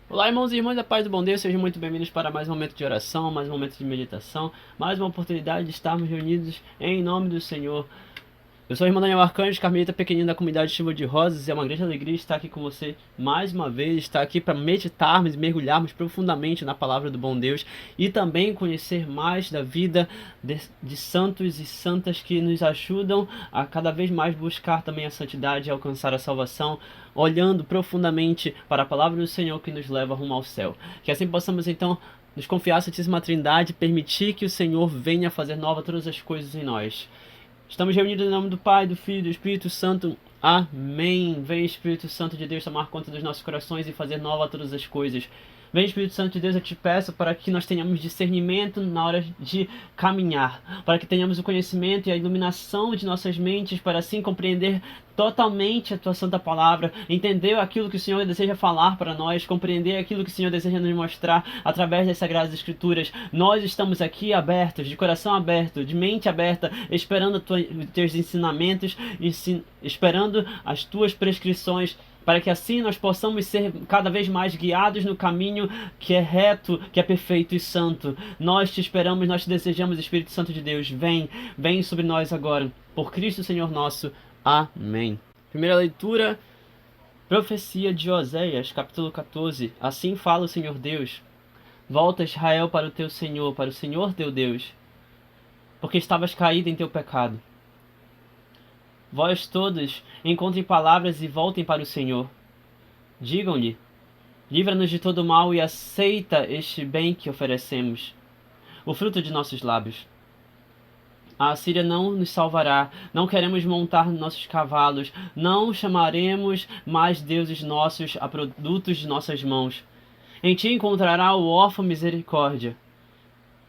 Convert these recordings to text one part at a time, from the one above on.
Olá, irmãos e irmãs da paz do bom Deus, sejam muito bem-vindos para mais um momento de oração, mais um momento de meditação, mais uma oportunidade de estarmos reunidos em nome do Senhor. Eu sou o irmão Daniel Arcanjo, carmelita pequenino da comunidade Chuva de Rosas, e é uma grande alegria estar aqui com você mais uma vez, estar aqui para meditarmos e mergulharmos profundamente na palavra do bom Deus e também conhecer mais da vida de santos e santas que nos ajudam a cada vez mais buscar também a santidade e alcançar a salvação, olhando profundamente para a palavra do Senhor que nos leva rumo ao céu. Que assim possamos então nos confiar à Santíssima Trindade e permitir que o Senhor venha fazer nova todas as coisas em nós. Estamos reunidos em nome do Pai, do Filho e do Espírito Santo. Amém. Vem, Espírito Santo de Deus, tomar conta dos nossos corações e fazer nova todas as coisas. Vem, Espírito Santo de Deus, eu te peço para que nós tenhamos discernimento na hora de caminhar, para que tenhamos o conhecimento e a iluminação de nossas mentes, para assim compreender totalmente a tua santa palavra, entender aquilo que o Senhor deseja falar para nós, compreender aquilo que o Senhor deseja nos mostrar através das Sagradas Escrituras. Nós estamos aqui abertos, de coração aberto, de mente aberta, esperando os teus ensinamentos, esperando as tuas prescrições, para que assim nós possamos ser cada vez mais guiados no caminho que é reto, que é perfeito e santo. Nós te esperamos, nós te desejamos, Espírito Santo de Deus. Vem sobre nós agora. Por Cristo Senhor nosso. Amém. Primeira leitura, profecia de Oséias, capítulo 14. Assim fala o Senhor Deus. Volta, Israel, para o teu Senhor, para o Senhor teu Deus, porque estavas caído em teu pecado. Vós todos encontrem palavras e voltem para o Senhor. Digam-lhe: livra-nos de todo mal e aceita este bem que oferecemos, o fruto de nossos lábios. A Assíria não nos salvará, não queremos montar nossos cavalos, não chamaremos mais deuses nossos a produtos de nossas mãos. Em ti encontrará o órfão misericórdia.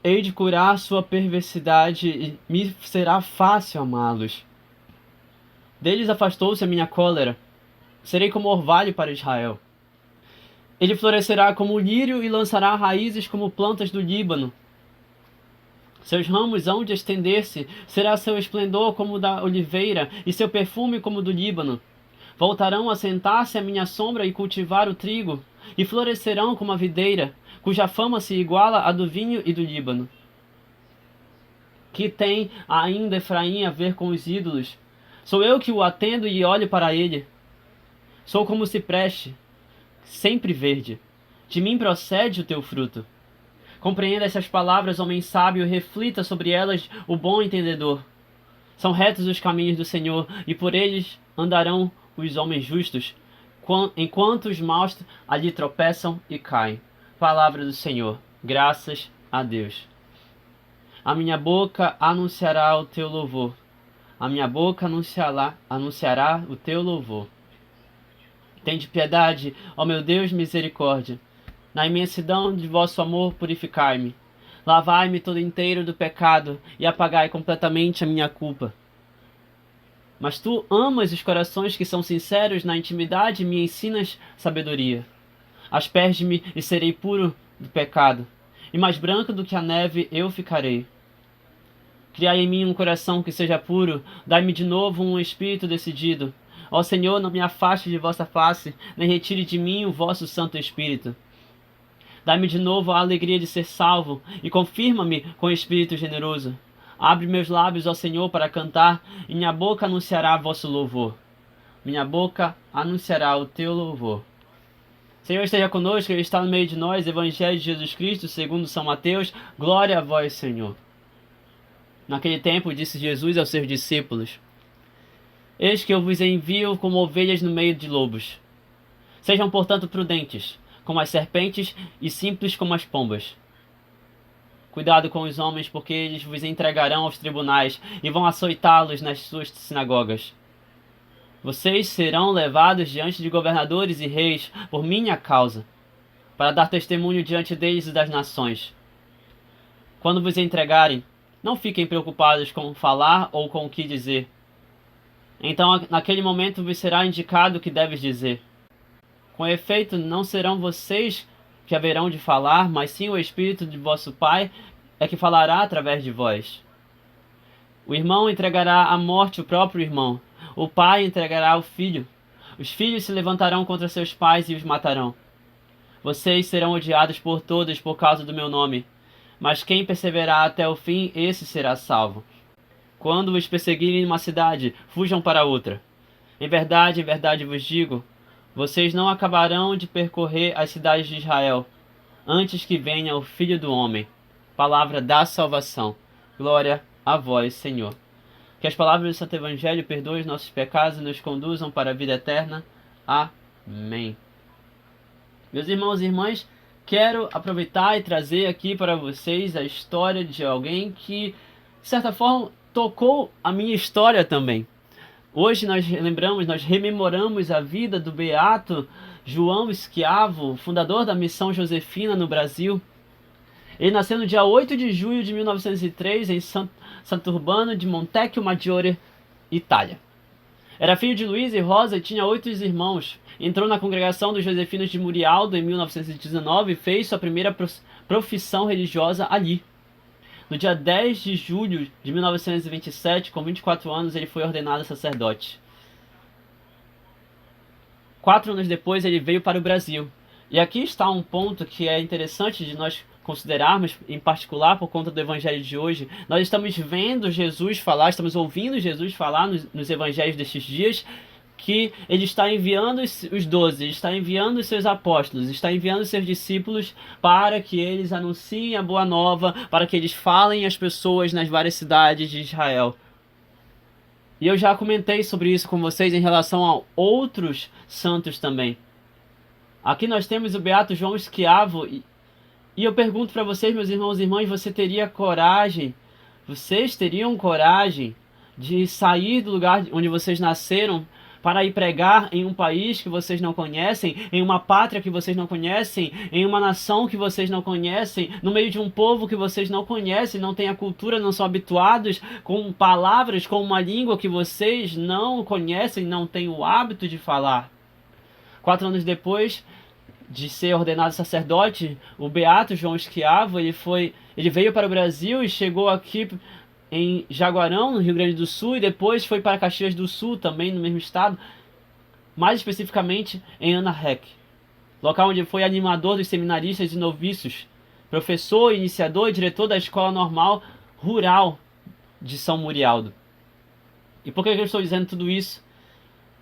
Hei de curar sua perversidade e me será fácil amá-los. Deles afastou-se a minha cólera. Serei como orvalho para Israel. Ele florescerá como o lírio e lançará raízes como plantas do Líbano. Seus ramos hão de estender-se, será seu esplendor como o da oliveira, e seu perfume como o do Líbano. Voltarão a sentar-se à minha sombra e cultivar o trigo, e florescerão como a videira, cuja fama se iguala à do vinho e do Líbano. Que tem ainda Efraim a ver com os ídolos? Sou eu que o atendo e olho para ele. Sou como o cipreste, sempre verde. De mim procede o teu fruto. Compreenda essas palavras, homem sábio, e reflita sobre elas o bom entendedor. São retos os caminhos do Senhor, e por eles andarão os homens justos, enquanto os maus ali tropeçam e caem. Palavra do Senhor. Graças a Deus. A minha boca anunciará o teu louvor. A minha boca anunciará o teu louvor. Tende piedade, ó meu Deus, misericórdia. Na imensidão de vosso amor purificai-me. Lavai-me todo inteiro do pecado e apagai completamente a minha culpa. Mas tu amas os corações que são sinceros na intimidade e me ensinas sabedoria. Asperge-me e serei puro do pecado, e mais branco do que a neve eu ficarei. Criai em mim um coração que seja puro, dai-me de novo um espírito decidido. Ó Senhor, não me afaste de vossa face, nem retire de mim o vosso Santo Espírito. Dai-me de novo a alegria de ser salvo, e confirma-me com espírito generoso. Abre meus lábios, ó Senhor, para cantar, e minha boca anunciará vosso louvor. Minha boca anunciará o teu louvor. Senhor esteja conosco, Ele está no meio de nós. Evangelho de Jesus Cristo, segundo São Mateus. Glória a vós, Senhor. Naquele tempo, disse Jesus aos seus discípulos: eis que eu vos envio como ovelhas no meio de lobos. Sejam, portanto, prudentes, como as serpentes, e simples como as pombas. Cuidado com os homens, porque eles vos entregarão aos tribunais e vão açoitá-los nas suas sinagogas. Vocês serão levados diante de governadores e reis por minha causa, para dar testemunho diante deles e das nações. Quando vos entregarem, não fiquem preocupados com falar ou com o que dizer. Então, naquele momento, vos será indicado o que deves dizer. Com efeito, não serão vocês que haverão de falar, mas sim o Espírito de vosso Pai é que falará através de vós. O irmão entregará à morte o próprio irmão. O pai entregará o filho. Os filhos se levantarão contra seus pais e os matarão. Vocês serão odiados por todos por causa do meu nome, mas quem perseverar até o fim, esse será salvo. Quando os perseguirem em uma cidade, fujam para outra. Em verdade vos digo, vocês não acabarão de percorrer as cidades de Israel, antes que venha o Filho do Homem. Palavra da salvação. Glória a vós, Senhor. Que as palavras do Santo Evangelho perdoem os nossos pecados e nos conduzam para a vida eterna. Amém. Meus irmãos e irmãs, quero aproveitar e trazer aqui para vocês a história de alguém que, de certa forma, tocou a minha história também. Hoje nós rememoramos a vida do beato João Schiavo, fundador da Missão Josefina no Brasil. Ele nasceu no dia 8 de julho de 1903 em Sant'Urbano di Montecchio Maggiore, Itália. Era filho de Luiz e Rosa e tinha 8 irmãos. Entrou na congregação dos Josefinos de Murialdo em 1919 e fez sua primeira profissão religiosa ali. No dia 10 de julho de 1927, com 24 anos, ele foi ordenado sacerdote. 4 anos depois, ele veio para o Brasil. E aqui está um ponto que é interessante de nós considerarmos, em particular por conta do evangelho de hoje. Nós estamos vendo Jesus falar, estamos ouvindo Jesus falar nos evangelhos destes dias, que ele está enviando os 12, ele está enviando os seus apóstolos, está enviando os seus discípulos para que eles anunciem a boa nova, para que eles falem às pessoas nas várias cidades de Israel. E eu já comentei sobre isso com vocês em relação a outros santos também. Aqui nós temos o beato João Schiavo e eu pergunto para vocês, meus irmãos e irmãs, vocês teriam coragem de sair do lugar onde vocês nasceram para ir pregar em um país que vocês não conhecem, em uma pátria que vocês não conhecem, em uma nação que vocês não conhecem, no meio de um povo que vocês não conhecem, não têm a cultura, não são habituados com palavras, com uma língua que vocês não conhecem, não têm o hábito de falar? 4 anos depois de ser ordenado sacerdote, o beato João Schiavo, ele veio para o Brasil e chegou aqui em Jaguarão, no Rio Grande do Sul, e depois foi para Caxias do Sul, também no mesmo estado, mais especificamente em Ana-Rec, local onde foi animador dos seminaristas e noviços, professor, iniciador e diretor da Escola Normal Rural de São Murialdo. E por que eu estou dizendo tudo isso?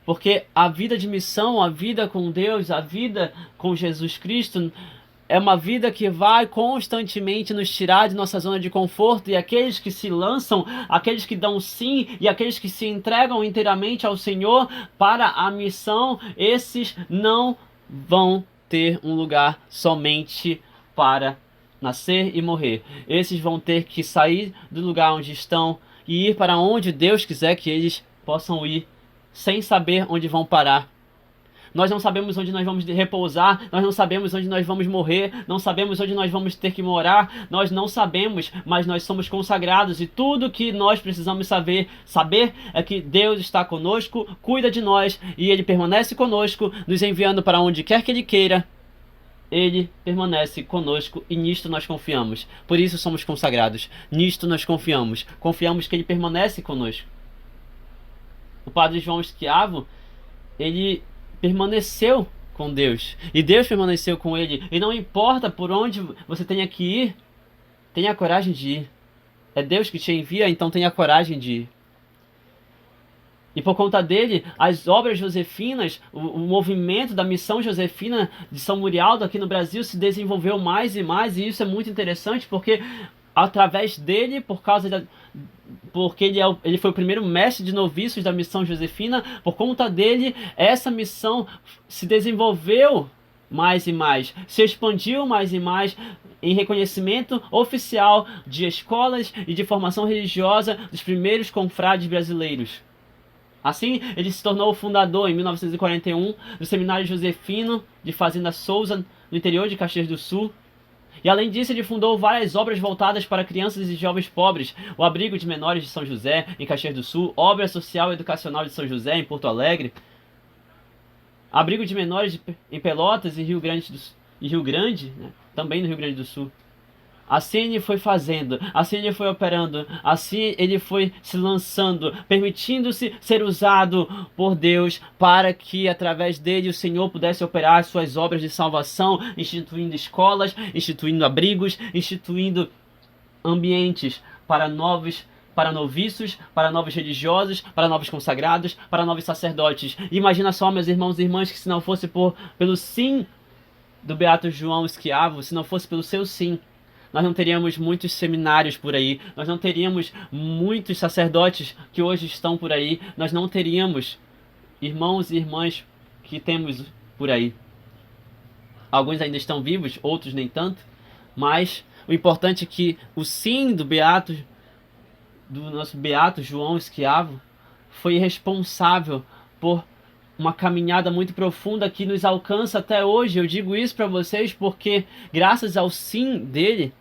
Porque a vida de missão, a vida com Deus, a vida com Jesus Cristo é uma vida que vai constantemente nos tirar de nossa zona de conforto, e aqueles que se lançam, aqueles que dão sim e aqueles que se entregam inteiramente ao Senhor para a missão, esses não vão ter um lugar somente para nascer e morrer. Esses vão ter que sair do lugar onde estão e ir para onde Deus quiser que eles possam ir, sem saber onde vão parar. Nós não sabemos onde nós vamos repousar, nós não sabemos onde nós vamos morrer, não sabemos onde nós vamos ter que morar, nós não sabemos, mas nós somos consagrados e tudo que nós precisamos saber é que Deus está conosco, cuida de nós e Ele permanece conosco, nos enviando para onde quer que Ele queira. Ele permanece conosco e nisto nós confiamos. Por isso somos consagrados, nisto nós confiamos que Ele permanece conosco. O padre João Schiavo, ele permaneceu com Deus, e Deus permaneceu com ele, e não importa por onde você tenha que ir, tenha coragem de ir. É Deus que te envia, então tenha coragem de ir. E por conta dele, as obras josefinas, o movimento da missão josefina de São Murialdo aqui no Brasil se desenvolveu mais e mais, e isso é muito interessante, porque através dele, porque ele foi o primeiro mestre de noviços da missão josefina, por conta dele, essa missão se desenvolveu mais e mais, se expandiu mais e mais em reconhecimento oficial de escolas e de formação religiosa dos primeiros confrades brasileiros. Assim, ele se tornou o fundador, em 1941, do Seminário Josefino de Fazenda Souza, no interior de Caxias do Sul. E além disso, ele fundou várias obras voltadas para crianças e jovens pobres, o Abrigo de Menores de São José, em Caxias do Sul, Obra Social e Educacional de São José, em Porto Alegre, Abrigo de Menores em Pelotas e Rio Grande, né? Também no Rio Grande do Sul. Assim ele foi fazendo, assim ele foi operando, assim ele foi se lançando, permitindo-se ser usado por Deus para que através dele o Senhor pudesse operar as suas obras de salvação, instituindo escolas, instituindo abrigos, instituindo ambientes para noviços, para novos religiosos, para novos consagrados, para novos sacerdotes. Imagina só, meus irmãos e irmãs, que se não fosse pelo sim do Beato João Schiavo, se não fosse pelo seu sim, nós não teríamos muitos seminários por aí, nós não teríamos muitos sacerdotes que hoje estão por aí, nós não teríamos irmãos e irmãs que temos por aí. Alguns ainda estão vivos, outros nem tanto, mas o importante é que o sim do nosso Beato João Schiavo foi responsável por uma caminhada muito profunda que nos alcança até hoje. Eu digo isso para vocês porque graças ao sim dele,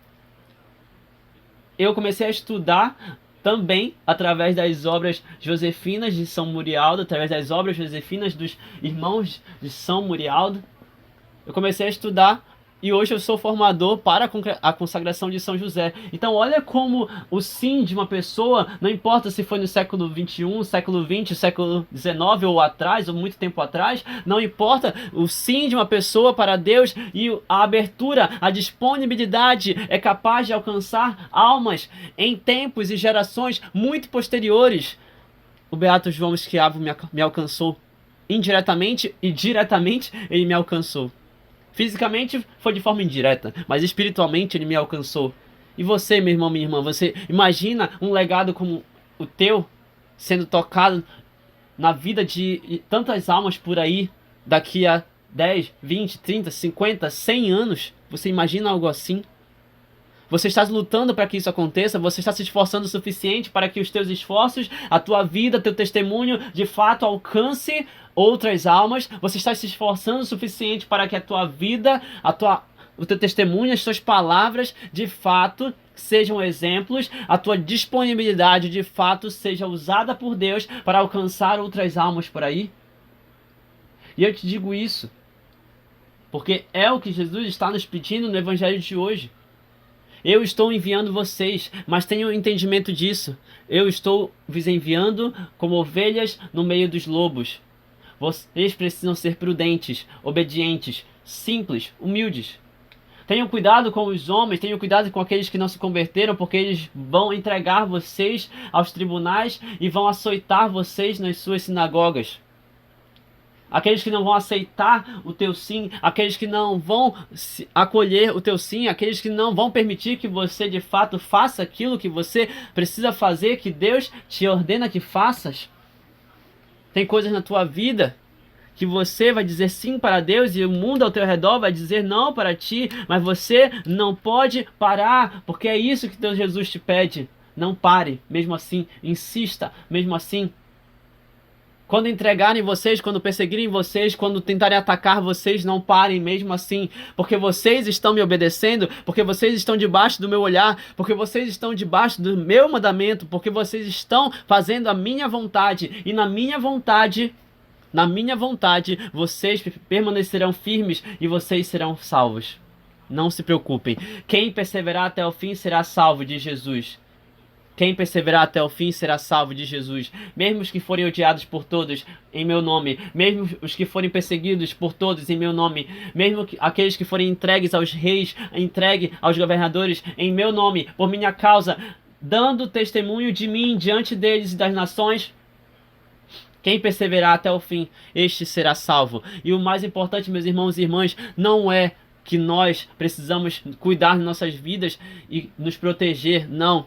eu comecei a estudar também através das obras josefinas de São Murialdo, através das obras josefinas dos irmãos de São Murialdo. Eu comecei a estudar e hoje eu sou formador para a consagração de São José. Então olha como o sim de uma pessoa, não importa se foi no século XXI, século XX, século XIX ou atrás, ou muito tempo atrás, não importa, o sim de uma pessoa para Deus e a abertura, a disponibilidade é capaz de alcançar almas em tempos e gerações muito posteriores. O Beato João Schiavo me alcançou indiretamente e diretamente ele me alcançou. Fisicamente foi de forma indireta, mas espiritualmente ele me alcançou. E você, meu irmão, minha irmã, você imagina um legado como o teu sendo tocado na vida de tantas almas por aí, daqui a 10, 20, 30, 50, 100 anos? Você imagina algo assim? Você está lutando para que isso aconteça? Você está se esforçando o suficiente para que os teus esforços, a tua vida, teu testemunho, de fato alcance outras almas? Você está se esforçando o suficiente para que a tua vida, o teu testemunho, as tuas palavras, de fato, sejam exemplos, a tua disponibilidade, de fato, seja usada por Deus para alcançar outras almas por aí? E eu te digo isso porque é o que Jesus está nos pedindo no Evangelho de hoje. Eu estou enviando vocês, mas tenham entendimento disso. Eu estou vos enviando como ovelhas no meio dos lobos. Vocês precisam ser prudentes, obedientes, simples, humildes. Tenham cuidado com os homens, tenham cuidado com aqueles que não se converteram, porque eles vão entregar vocês aos tribunais e vão açoitar vocês nas suas sinagogas. Aqueles que não vão aceitar o teu sim, aqueles que não vão acolher o teu sim, aqueles que não vão permitir que você de fato faça aquilo que você precisa fazer, que Deus te ordena que faças. Tem coisas na tua vida que você vai dizer sim para Deus e o mundo ao teu redor vai dizer não para ti, mas você não pode parar, porque é isso que Deus Jesus te pede. Não pare, mesmo assim, insista, mesmo assim. Quando entregarem vocês, quando perseguirem vocês, quando tentarem atacar vocês, não parem mesmo assim, porque vocês estão me obedecendo, porque vocês estão debaixo do meu olhar, porque vocês estão debaixo do meu mandamento, porque vocês estão fazendo a minha vontade, e na minha vontade, vocês permanecerão firmes e vocês serão salvos. Não se preocupem. Quem perseverar até o fim será salvo, diz Jesus. Quem perseverar até o fim será salvo, de Jesus. Mesmo os que forem odiados por todos em meu nome, mesmo os que forem perseguidos por todos em meu nome, mesmo aqueles que forem entregues aos reis, entregues aos governadores em meu nome, por minha causa, dando testemunho de mim diante deles e das nações, quem perseverar até o fim, este será salvo. E o mais importante, meus irmãos e irmãs, não é que nós precisamos cuidar das nossas vidas e nos proteger, não.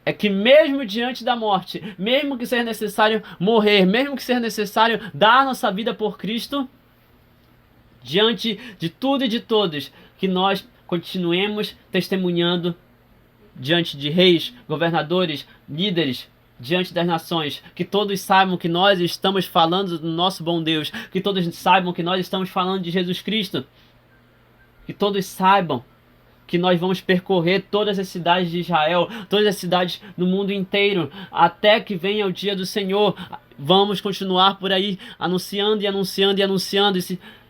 É que mesmo diante da morte, mesmo que seja necessário morrer, mesmo que seja necessário dar nossa vida por Cristo, diante de tudo e de todos, que nós continuemos testemunhando diante de reis, governadores, líderes, diante das nações, que todos saibam que nós estamos falando do nosso bom Deus, que todos saibam que nós estamos falando de Jesus Cristo, que todos saibam que nós vamos percorrer todas as cidades de Israel, todas as cidades no mundo inteiro, até que venha o dia do Senhor. Vamos continuar por aí, anunciando e anunciando e anunciando,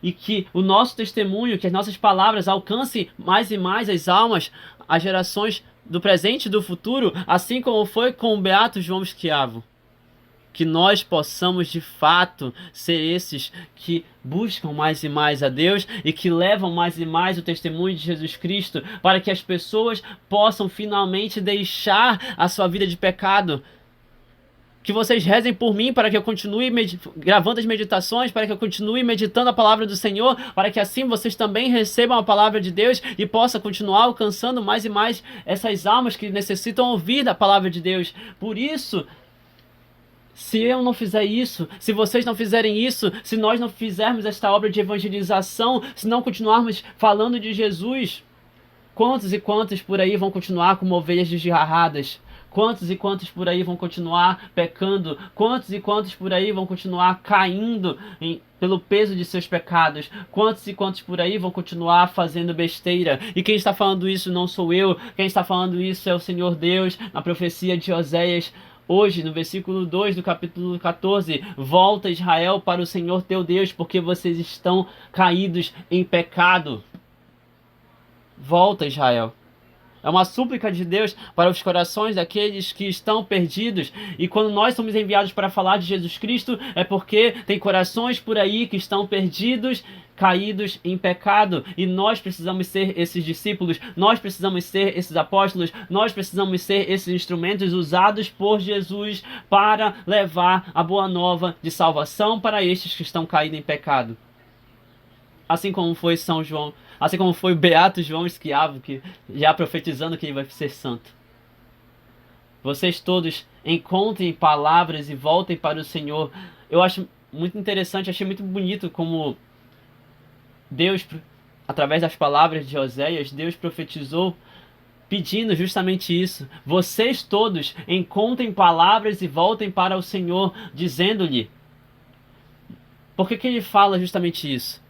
e que o nosso testemunho, que as nossas palavras alcancem mais e mais as almas, as gerações do presente e do futuro, assim como foi com o beato João Schiavo. Que nós possamos de fato ser esses que buscam mais e mais a Deus e que levam mais e mais o testemunho de Jesus Cristo para que as pessoas possam finalmente deixar a sua vida de pecado. Que vocês rezem por mim para que eu continue gravando as meditações, para que eu continue meditando a palavra do Senhor, para que assim vocês também recebam a palavra de Deus e possam continuar alcançando mais e mais essas almas que necessitam ouvir da palavra de Deus. Por isso, se eu não fizer isso, se vocês não fizerem isso, se nós não fizermos esta obra de evangelização, se não continuarmos falando de Jesus, quantos e quantos por aí vão continuar como ovelhas desgarradas? Quantos e quantos por aí vão continuar pecando? Quantos e quantos por aí vão continuar caindo pelo peso de seus pecados? Quantos e quantos por aí vão continuar fazendo besteira? E quem está falando isso não sou eu, quem está falando isso é o Senhor Deus, na profecia de Oséias. Hoje, no versículo 2 do capítulo 14, volta Israel para o Senhor teu Deus, porque vocês estão caídos em pecado. Volta, Israel. É uma súplica de Deus para os corações daqueles que estão perdidos. E quando nós somos enviados para falar de Jesus Cristo, é porque tem corações por aí que estão perdidos, caídos em pecado. E nós precisamos ser esses discípulos, nós precisamos ser esses apóstolos, nós precisamos ser esses instrumentos usados por Jesus para levar a boa nova de salvação para estes que estão caídos em pecado. Assim como foi São João, assim como foi o beato João Schiavo, que já profetizando que ele vai ser santo. Vocês todos encontrem palavras e voltem para o Senhor. Eu acho muito interessante, achei muito bonito como Deus, através das palavras de Oséias, Deus profetizou pedindo justamente isso. Vocês todos encontrem palavras e voltem para o Senhor, dizendo-lhe. Por que ele fala justamente isso?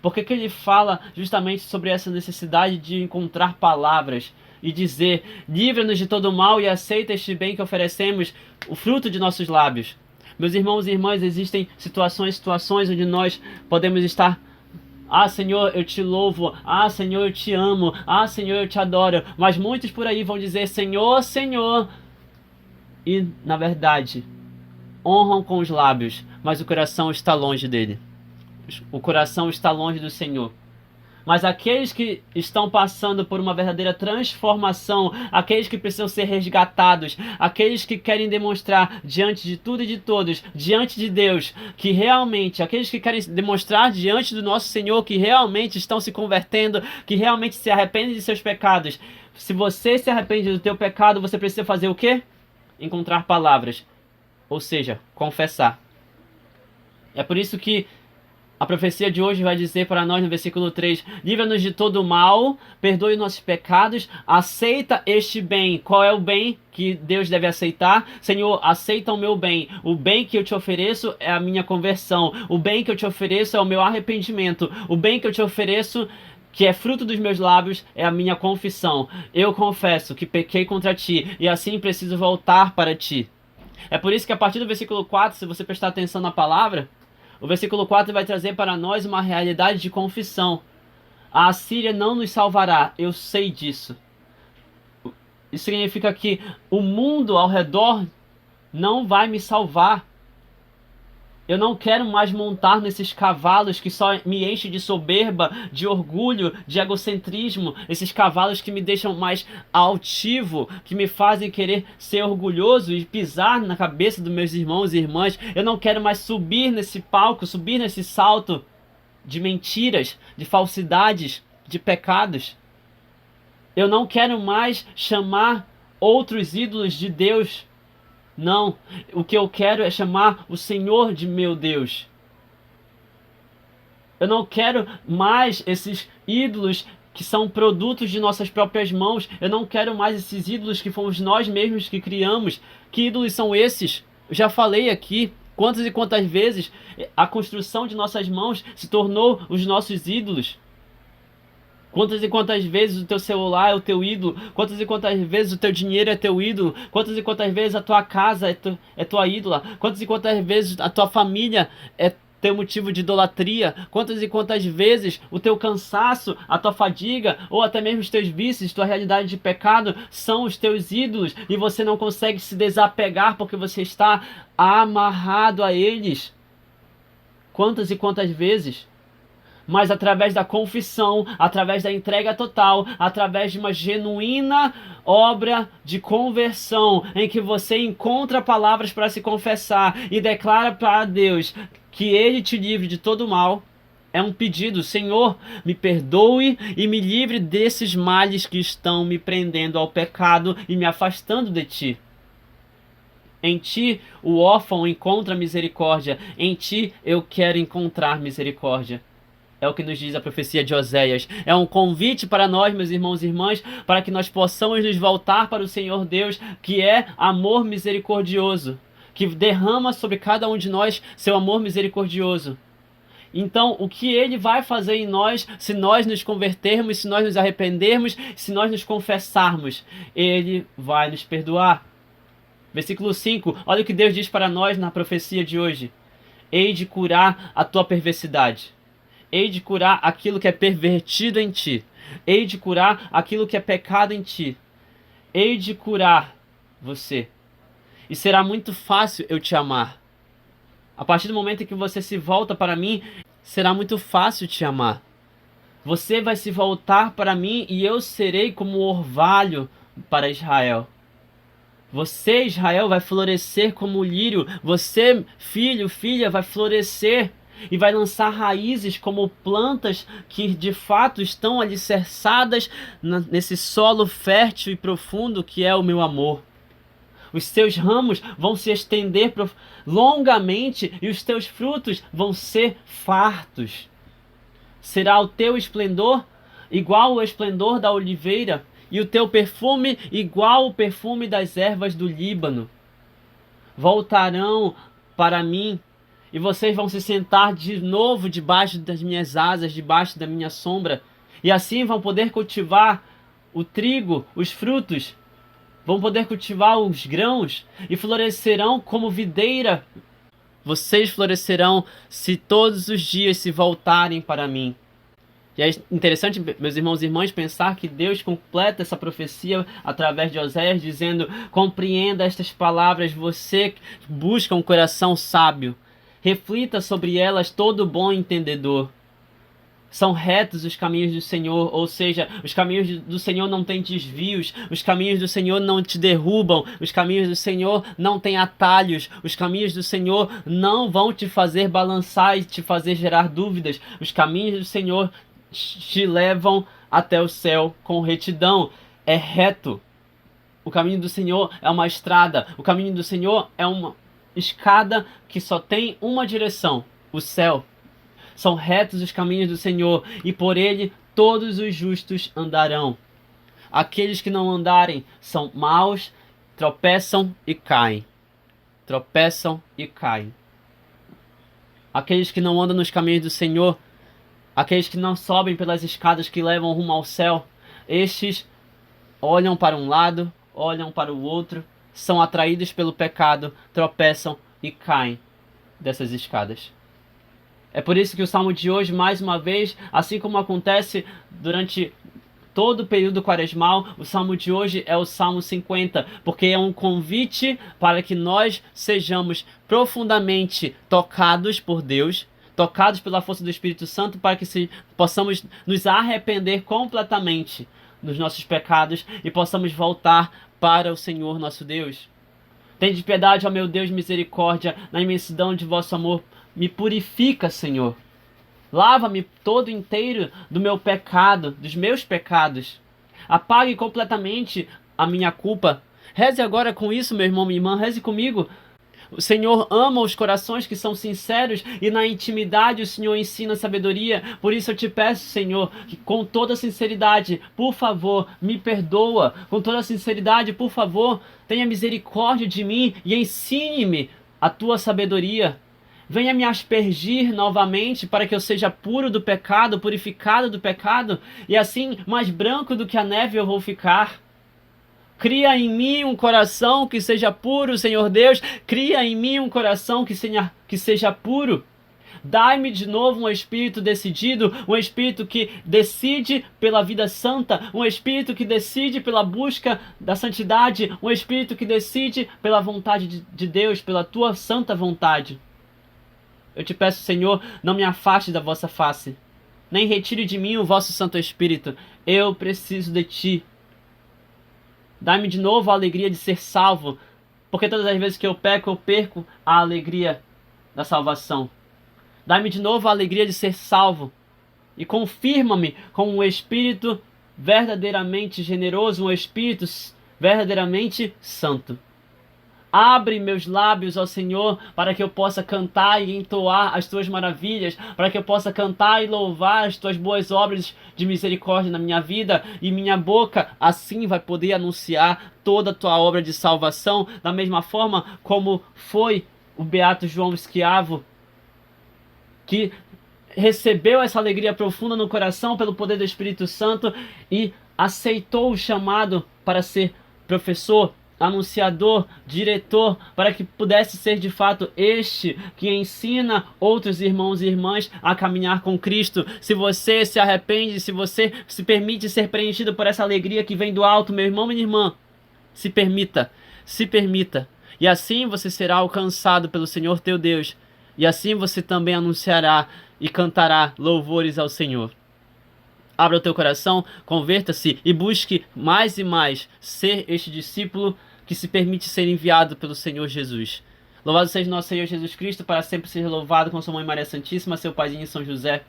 Por que ele fala justamente sobre essa necessidade de encontrar palavras e dizer: livra-nos de todo mal e aceita este bem que oferecemos, o fruto de nossos lábios? Meus irmãos e irmãs, existem situações onde nós podemos estar: ah, Senhor, eu te louvo. Ah, Senhor, eu te amo. Ah, Senhor, eu te adoro. Mas muitos por aí vão dizer: Senhor, Senhor. E, na verdade, honram com os lábios, mas o coração está longe dele. O coração está longe do Senhor. Mas aqueles que estão passando por uma verdadeira transformação, aqueles que precisam ser resgatados, aqueles que querem demonstrar diante de tudo e de todos, diante de Deus, que realmente, aqueles que querem demonstrar diante do nosso Senhor que realmente estão se convertendo, que realmente se arrependem de seus pecados. Se você se arrepende do teu pecado, você precisa fazer o quê? Encontrar palavras, ou seja, confessar. É por isso que a profecia de hoje vai dizer para nós no versículo 3: livra-nos de todo mal, perdoe nossos pecados, aceita este bem. Qual é o bem que Deus deve aceitar? Senhor, aceita o meu bem. O bem que eu te ofereço é a minha conversão. O bem que eu te ofereço é o meu arrependimento. O bem que eu te ofereço, que é fruto dos meus lábios, é a minha confissão. Eu confesso que pequei contra ti e assim preciso voltar para ti. É por isso que a partir do versículo 4, se você prestar atenção na palavra, o versículo 4 vai trazer para nós uma realidade de confissão. A Assíria não nos salvará, eu sei disso. Isso significa que o mundo ao redor não vai me salvar. Eu não quero mais montar nesses cavalos que só me enchem de soberba, de orgulho, de egocentrismo. Esses cavalos que me deixam mais altivo, que me fazem querer ser orgulhoso e pisar na cabeça dos meus irmãos e irmãs. Eu não quero mais subir nesse palco, subir nesse salto de mentiras, de falsidades, de pecados. Eu não quero mais chamar outros ídolos de Deus. Não, o que eu quero é chamar o Senhor de meu Deus. Eu não quero mais esses ídolos que são produtos de nossas próprias mãos. Eu não quero mais esses ídolos que fomos nós mesmos que criamos. Que ídolos são esses? Eu já falei aqui quantas e quantas vezes a construção de nossas mãos se tornou os nossos ídolos. Quantas e quantas vezes o teu celular é o teu ídolo? Quantas e quantas vezes o teu dinheiro é teu ídolo? Quantas e quantas vezes a tua casa é tua ídola? Quantas e quantas vezes a tua família é teu motivo de idolatria, quantas e quantas vezes o teu cansaço, a tua fadiga, ou até mesmo os teus vícios, tua realidade de pecado são os teus ídolos e você não consegue se desapegar porque você está amarrado a eles. Quantas e quantas vezes? Mas através da confissão, através da entrega total, através de uma genuína obra de conversão, em que você encontra palavras para se confessar e declara para Deus que Ele te livre de todo mal, é um pedido: Senhor, me perdoe e me livre desses males que estão me prendendo ao pecado e me afastando de Ti. Em Ti o órfão encontra misericórdia, em Ti eu quero encontrar misericórdia. É o que nos diz a profecia de Oséias. É um convite para nós, meus irmãos e irmãs, para que nós possamos nos voltar para o Senhor Deus, que é amor misericordioso, que derrama sobre cada um de nós seu amor misericordioso. Então, o que Ele vai fazer em nós, se nós nos convertermos, se nós nos arrependermos, se nós nos confessarmos? Ele vai nos perdoar. Versículo 5, olha o que Deus diz para nós na profecia de hoje. Hei de curar a tua perversidade. Hei de curar aquilo que é pervertido em ti. Hei de curar aquilo que é pecado em ti. Hei de curar você. E será muito fácil eu te amar. A partir do momento em que você se volta para mim, será muito fácil te amar. Você vai se voltar para mim e eu serei como orvalho para Israel. Você, Israel, vai florescer como o lírio. Você, filho, filha, vai florescer e vai lançar raízes como plantas que de fato estão alicerçadas nesse solo fértil e profundo que é o meu amor. Os seus ramos vão se estender longamente e os teus frutos vão ser fartos. Será o teu esplendor igual ao esplendor da oliveira e o teu perfume igual ao perfume das ervas do Líbano. Voltarão para mim e vocês vão se sentar de novo debaixo das minhas asas, debaixo da minha sombra. E assim vão poder cultivar o trigo, os frutos. Vão poder cultivar os grãos e florescerão como videira. Vocês florescerão se todos os dias se voltarem para mim. E é interessante, meus irmãos e irmãs, pensar que Deus completa essa profecia através de Oséias, dizendo: compreenda estas palavras, você busca um coração sábio. Reflita sobre elas, todo bom entendedor. São retos os caminhos do Senhor, ou seja, os caminhos do Senhor não têm desvios, os caminhos do Senhor não te derrubam, os caminhos do Senhor não têm atalhos, os caminhos do Senhor não vão te fazer balançar e te fazer gerar dúvidas, os caminhos do Senhor te levam até o céu com retidão, é reto. O caminho do Senhor é uma estrada, o caminho do Senhor é uma escada que só tem uma direção, o céu. São retos os caminhos do Senhor, e por ele todos os justos andarão. Aqueles que não andarem são maus, tropeçam e caem. Tropeçam e caem. Aqueles que não andam nos caminhos do Senhor, aqueles que não sobem pelas escadas que levam rumo ao céu, estes olham para um lado, olham para o outro, são atraídos pelo pecado, tropeçam e caem dessas escadas. É por isso que o Salmo de hoje, mais uma vez, assim como acontece durante todo o período quaresmal, o Salmo de hoje é o Salmo 50, porque é um convite para que nós sejamos profundamente tocados por Deus, tocados pela força do Espírito Santo, para que possamos nos arrepender completamente dos nossos pecados e possamos voltar para o Senhor nosso Deus. Tende piedade, ó meu Deus, misericórdia, na imensidão de vosso amor, me purifica, Senhor. Lava-me todo inteiro do meu pecado, dos meus pecados. Apague completamente a minha culpa. Reze agora com isso, meu irmão, minha irmã, reze comigo. O Senhor ama os corações que são sinceros e na intimidade o Senhor ensina sabedoria. Por isso eu te peço, Senhor, que com toda sinceridade, por favor, me perdoa. Com toda sinceridade, por favor, tenha misericórdia de mim e ensine-me a tua sabedoria. Venha me aspergir novamente para que eu seja puro do pecado, purificado do pecado, e assim mais branco do que a neve eu vou ficar. Cria em mim um coração que seja puro, Senhor Deus. Cria em mim um coração que seja puro. Dai-me de novo um espírito decidido, um espírito que decide pela vida santa, um espírito que decide pela busca da santidade, um espírito que decide pela vontade de Deus, pela tua santa vontade. Eu te peço, Senhor, não me afaste da vossa face, nem retire de mim o vosso Santo Espírito. Eu preciso de ti. Dai-me de novo a alegria de ser salvo, porque todas as vezes que eu peco, eu perco a alegria da salvação. Dai-me de novo a alegria de ser salvo e confirma-me com um espírito verdadeiramente generoso, um espírito verdadeiramente santo. Abre meus lábios ao Senhor para que eu possa cantar e entoar as tuas maravilhas, para que eu possa cantar e louvar as tuas boas obras de misericórdia na minha vida, e minha boca assim vai poder anunciar toda a tua obra de salvação, da mesma forma como foi o beato João Esquiavo, que recebeu essa alegria profunda no coração pelo poder do Espírito Santo e aceitou o chamado para ser professor, anunciador, diretor, para que pudesse ser de fato este que ensina outros irmãos e irmãs a caminhar com Cristo. Se você se arrepende, se você se permite ser preenchido por essa alegria que vem do alto, meu irmão e minha irmã, se permita, se permita. E assim você será alcançado pelo Senhor teu Deus. E assim você também anunciará e cantará louvores ao Senhor. Abra o teu coração, converta-se e busque mais e mais ser este discípulo que se permite ser enviado pelo Senhor Jesus. Louvado seja nosso Senhor Jesus Cristo, para sempre ser louvado, com sua mãe Maria Santíssima, seu paizinho São José.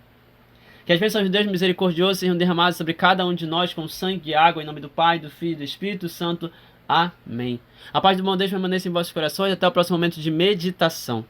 Que as bênçãos de Deus misericordioso sejam derramadas sobre cada um de nós com sangue e água, em nome do Pai, do Filho e do Espírito Santo. Amém. A paz do bom Deus permaneça em vossos corações. Até o próximo momento de meditação.